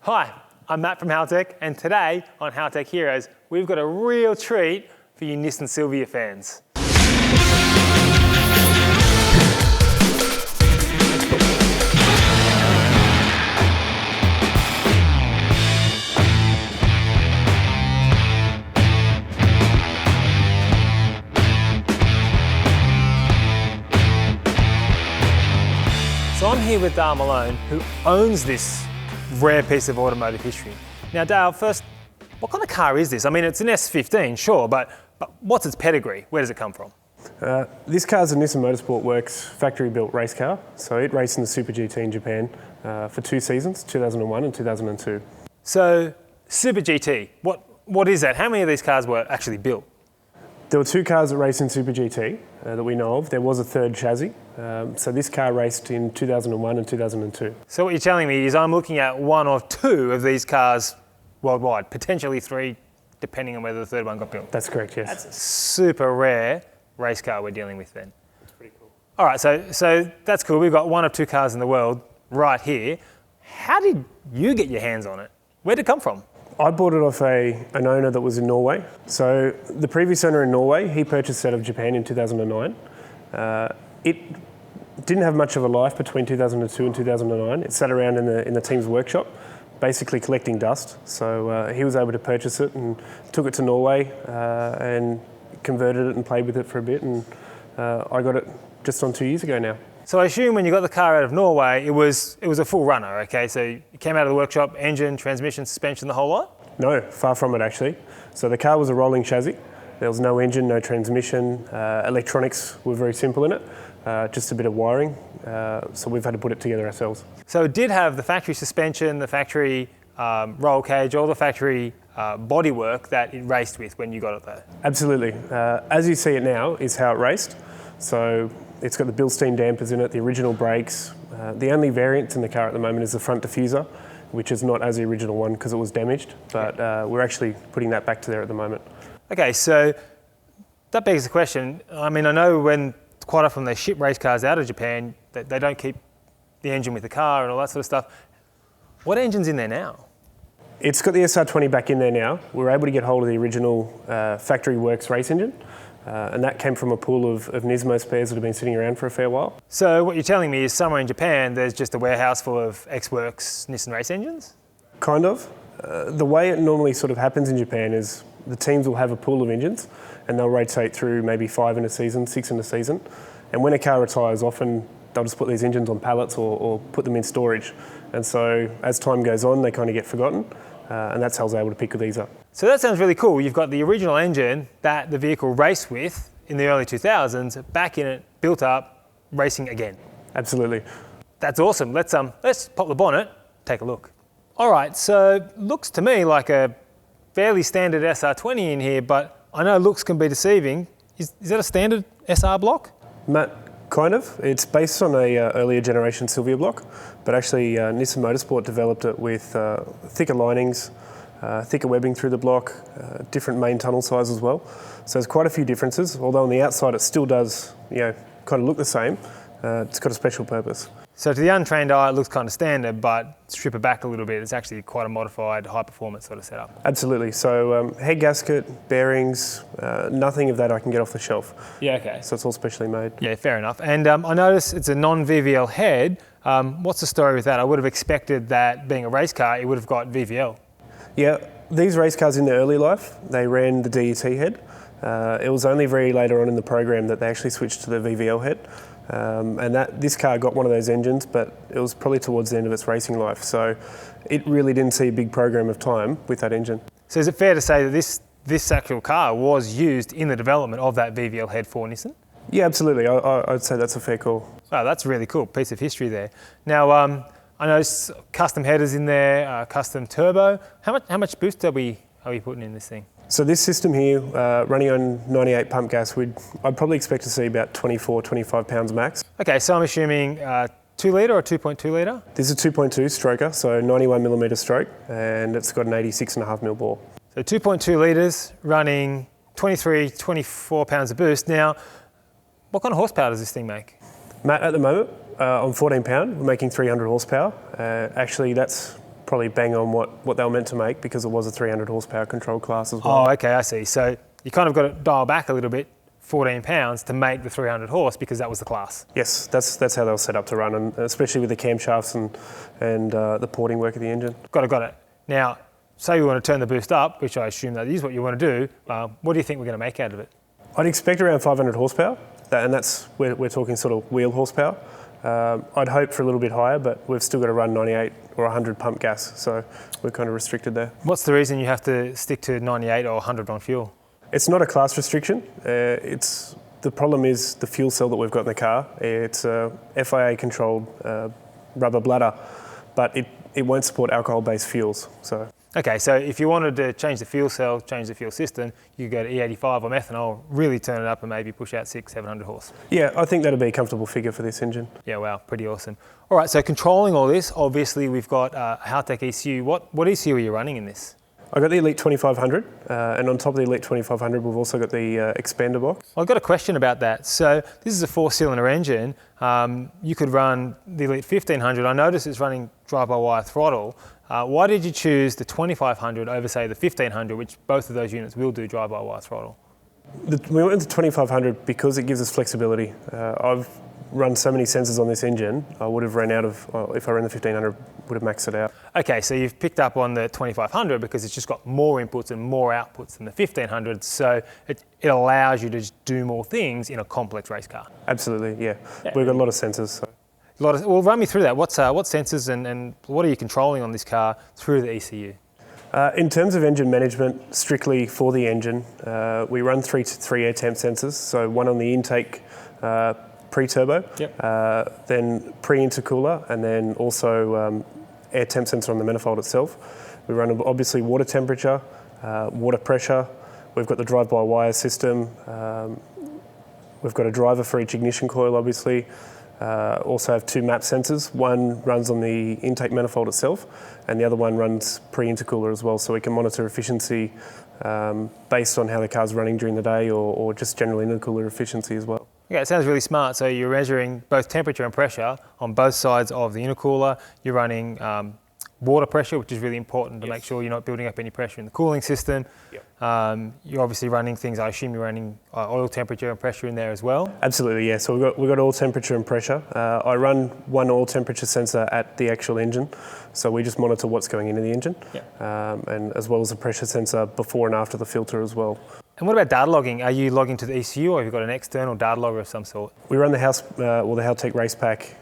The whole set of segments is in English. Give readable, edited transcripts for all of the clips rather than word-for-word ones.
Hi, I'm Matt from Haltech, and today on Haltech Heroes, we've got a real treat for you Nissan Silvia fans. So I'm here with Dale Malone, who owns this rare piece of automotive history. Now Dale, first, what kind of car is this? I mean, it's an S15, sure, but what's its pedigree? Where does it come from? This car is a Nissan Motorsport Works factory-built race car. So it raced in the Super GT in Japan for 2 seasons, 2001 and 2002. So, Super GT, what is that? How many of these cars were actually built? There were 2 cars that raced in Super GT that we know of. There was a third chassis. So this car raced in 2001 and 2002. So what you're telling me is I'm looking at 1 or 2 of these cars worldwide, potentially 3, depending on whether the third one got built. That's correct, yes. That's a super rare race car we're dealing with then. That's pretty cool. All right, so that's cool. We've got 1 of 2 cars in the world right here. How did you get your hands on it? Where did it come from? I bought it off an owner that was in Norway. So the previous owner in Norway, he purchased it out of Japan in 2009. It didn't have much of a life between 2002 and 2009. It sat around in the team's workshop, basically collecting dust. So he was able to purchase it and took it to Norway and converted it and played with it for a bit. And I got it just on 2 years ago now. So I assume when you got the car out of Norway, it was a full runner, okay? So it came out of the workshop, engine, transmission, suspension, the whole lot? No, far from it actually. So the car was a rolling chassis. There was no engine, no transmission. Electronics were very simple in it, just a bit of wiring. So we've had to put it together ourselves. So it did have the factory suspension, the factory roll cage, all the factory bodywork that it raced with when you got it there? Absolutely. As you see it now is how it raced. So it's got the Bilstein dampers in it, the original brakes. The only variant in the car at the moment is the front diffuser, which is not as the original one because it was damaged, but we're actually putting that back to there at the moment. Okay, so that begs the question. I mean, I know when quite often they ship race cars out of Japan, they don't keep the engine with the car and all that sort of stuff. What engine's in there now? It's got the SR20 back in there now. We were able to get hold of the original factory works race engine. And that came from a pool of Nismo spares that have been sitting around for a fair while. So what you're telling me is somewhere in Japan there's just a warehouse full of X-Works Nissan race engines? Kind of. The way it normally sort of happens in Japan is the teams will have a pool of engines and they'll rotate through maybe 5 in a season, 6 in a season. And when a car retires, often they'll just put these engines on pallets or put them in storage. And so as time goes on, they kind of get forgotten. And that's how I was able to pick these up. So that sounds really cool. You've got the original engine that the vehicle raced with in the early 2000s, back in it, built up, racing again. Absolutely. That's awesome. Let's pop the bonnet, take a look. All right, so looks to me like a fairly standard SR20 in here, but I know looks can be deceiving. Is that a standard SR block? Matt, kind of. It's based on a earlier generation Silvia block, but actually Nissan Motorsport developed it with thicker linings, thicker webbing through the block, different main tunnel size as well. So there's quite a few differences, although on the outside it still does, kind of look the same. It's got a special purpose. So to the untrained eye, it looks kind of standard, but strip it back a little bit, it's actually quite a modified, high-performance sort of setup. Absolutely. So head gasket, bearings, nothing of that I can get off the shelf. Yeah, okay. So it's all specially made. Yeah, fair enough. And I notice it's a non-VVL head. What's the story with that? I would have expected that being a race car, it would have got VVL. Yeah, these race cars in their early life, they ran the DET head. It was only very later on in the program that they actually switched to the VVL head. And this car got one of those engines, but it was probably towards the end of its racing life. So it really didn't see a big program of time with that engine. So is it fair to say that this actual car was used in the development of that VVL head for Nissan? Yeah, absolutely. I'd say that's a fair call. Wow, that's a really cool piece of history there. Now, I noticed custom headers in there, custom turbo. How much boost are we putting in this thing? So this system here, running on 98 pump gas, I'd probably expect to see about 24, 25 pounds max. Okay, so I'm assuming 2 litre or 2.2 litre? This is a 2.2 stroker, so 91 millimetre stroke, and it's got an 86.5 mil bore. So 2.2 litres running 23, 24 pounds of boost. Now, what kind of horsepower does this thing make? Matt, at the moment, on 14 pound, we're making 300 horsepower. Actually, that's probably bang on what they were meant to make, because it was a 300 horsepower control class as well. Oh, okay, I see. So you kind of got to dial back a little bit, 14 pounds, to make the 300 horse, because that was the class. Yes, that's how they were set up to run, and especially with the camshafts and the porting work of the engine. Got it. Now, say you want to turn the boost up, which I assume that is what you want to do. What do you think we're going to make out of it? I'd expect around 500 horsepower, and that's we're talking sort of wheel horsepower. I'd hope for a little bit higher, but we've still got to run 98 or 100 pump gas, so we're kind of restricted there. What's the reason you have to stick to 98 or 100 on fuel? It's not a class restriction. The problem is the fuel cell that we've got in the car. It's a FIA-controlled rubber bladder, but it won't support alcohol-based fuels. So. Okay, so if you wanted to change the fuel cell, change the fuel system, you could go to E85 or methanol, really turn it up and maybe push out 600-700 horse. Yeah, I think that'd be a comfortable figure for this engine. Yeah, wow, pretty awesome. All right, so controlling all this, obviously we've got a Haltech ECU. What ECU are you running in this? I got the Elite 2500, and on top of the Elite 2500, we've also got the expander box. I've got a question about that. So this is a 4-cylinder engine. You could run the Elite 1500. I noticed it's running drive-by-wire throttle. Why did you choose the 2500 over, say, the 1500, which both of those units will do drive-by-wire throttle? We went with the 2500 because it gives us flexibility. I've run so many sensors on this engine, I would have ran out of, if I ran the 1500, would have maxed it out. Okay, so you've picked up on the 2500 because it's just got more inputs and more outputs than the 1500, so it allows you to just do more things in a complex race car. Absolutely, yeah. We've got a lot of sensors. So. Well, run me through that. What sensors and what are you controlling on this car through the ECU? In terms of engine management, strictly for the engine, we run three air temp sensors. So one on the intake pre-turbo, then pre-intercooler, and then also air temp sensor on the manifold itself. We run obviously water temperature, water pressure. We've got the drive-by-wire system. We've got a driver for each ignition coil, obviously. Also have 2 map sensors. One runs on the intake manifold itself, and the other one runs pre-intercooler as well, so we can monitor efficiency based on how the car's running during the day, or just general intercooler efficiency as well. Yeah, it sounds really smart. So you're measuring both temperature and pressure on both sides of the intercooler. You're running water pressure, which is really important to make sure you're not building up any pressure in the cooling system. You're obviously running things, I assume you're running oil temperature and pressure in there as well? Absolutely, yeah. So we've got oil temperature and pressure. I run one oil temperature sensor at the actual engine, so we just monitor what's going into the engine, and as well as a pressure sensor before and after the filter as well. And what about data logging? Are you logging to the ECU, or have you got an external data logger of some sort? We run the Haltech Race Pack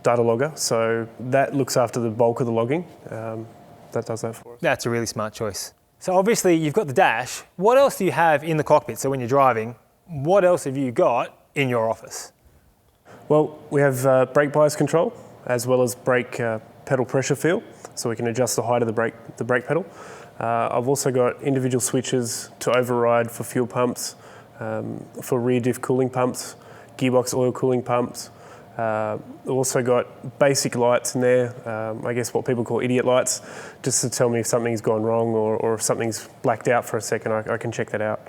data logger, so that looks after the bulk of the logging. That does that for us. That's a really smart choice. So obviously you've got the dash. What else do you have in the cockpit? So when you're driving, what else have you got in your office? Well, we have brake bias control, as well as brake pedal pressure feel, so we can adjust the height of the brake pedal. I've also got individual switches to override for fuel pumps, for rear diff cooling pumps, gearbox oil cooling pumps. I've also got basic lights in there, I guess what people call idiot lights, just to tell me if something's gone wrong, or if something's blacked out for a second, I can check that out.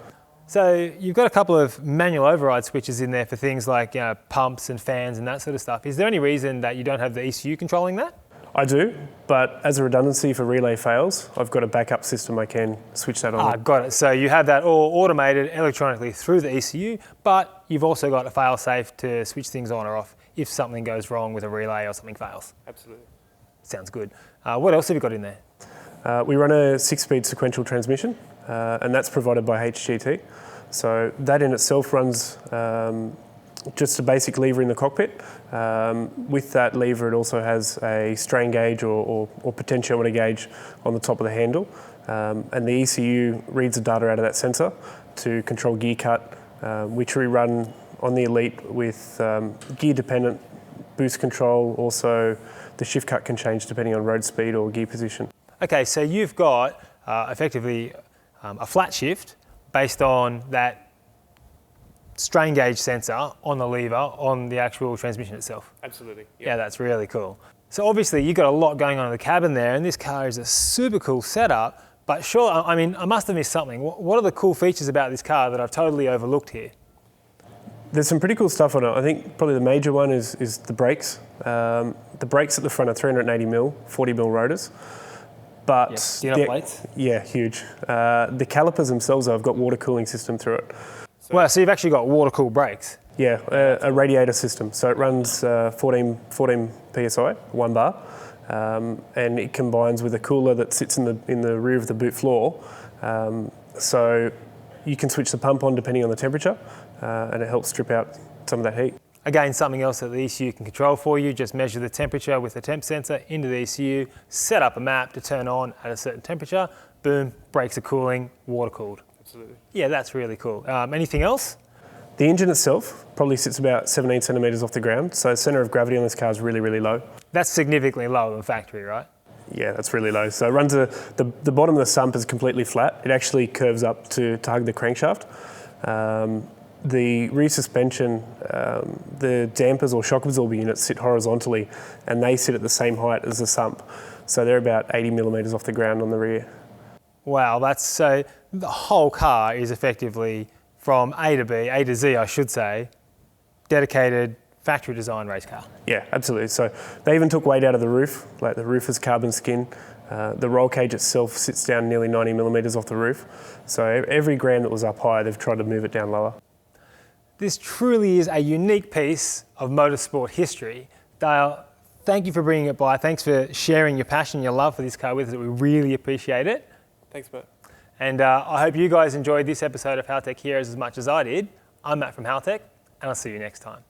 So you've got a couple of manual override switches in there for things like pumps and fans and that sort of stuff. Is there any reason that you don't have the ECU controlling that? I do, but as a redundancy for relay fails, I've got a backup system I can switch that on. Got it. So you have that all automated electronically through the ECU, but you've also got a fail-safe to switch things on or off if something goes wrong with a relay or something fails. Absolutely. Sounds good. What else have you got in there? We run a 6-speed sequential transmission, and that's provided by HGT. So that in itself runs just a basic lever in the cockpit. With that lever, it also has a strain gauge or potentiometer gauge on the top of the handle. And the ECU reads the data out of that sensor to control gear cut, which we run on the Elite with gear dependent boost control. Also, the shift cut can change depending on road speed or gear position. Okay, so you've got effectively a flat shift based on that strain gauge sensor on the lever on the actual transmission itself. Absolutely. Yep. Yeah, that's really cool. So obviously you've got a lot going on in the cabin there, and this car is a super cool setup, but sure, I mean, I must have missed something. What are the cool features about this car that I've totally overlooked here? There's some pretty cool stuff on it. I think probably the major one is the brakes. The brakes at the front are 380mm, 40mm rotors. But plates? Yeah, huge. The calipers themselves have got water cooling system through it. Well, so you've actually got water-cooled brakes. Yeah, a radiator system. So it runs 14 psi, 1 bar, and it combines with a cooler that sits in the rear of the boot floor. So you can switch the pump on depending on the temperature, and it helps strip out some of that heat. Again, something else that the ECU can control for you. Just measure the temperature with the temp sensor into the ECU, set up a map to turn on at a certain temperature. Boom, brakes are cooling, water cooled. Absolutely. Yeah, that's really cool. Anything else? The engine itself probably sits about 17 centimetres off the ground, so the centre of gravity on this car is really, really low. That's significantly lower than factory, right? Yeah, that's really low. So it runs the bottom of the sump is completely flat. It actually curves up to hug the crankshaft. The rear suspension, the dampers or shock absorber units sit horizontally, and they sit at the same height as the sump. So they're about 80 millimetres off the ground on the rear. Wow, that's so the whole car is effectively from A to B, A to Z, I should say, dedicated factory design race car. Yeah, absolutely. So they even took weight out of the roof, like the roof is carbon skin. The roll cage itself sits down nearly 90 millimetres off the roof. So every gram that was up high, they've tried to move it down lower. This truly is a unique piece of motorsport history. Dale, thank you for bringing it by. Thanks for sharing your passion, your love for this car with us. We really appreciate it. Thanks, Matt. And I hope you guys enjoyed this episode of Haltech Heroes as much as I did. I'm Matt from Haltech, and I'll see you next time.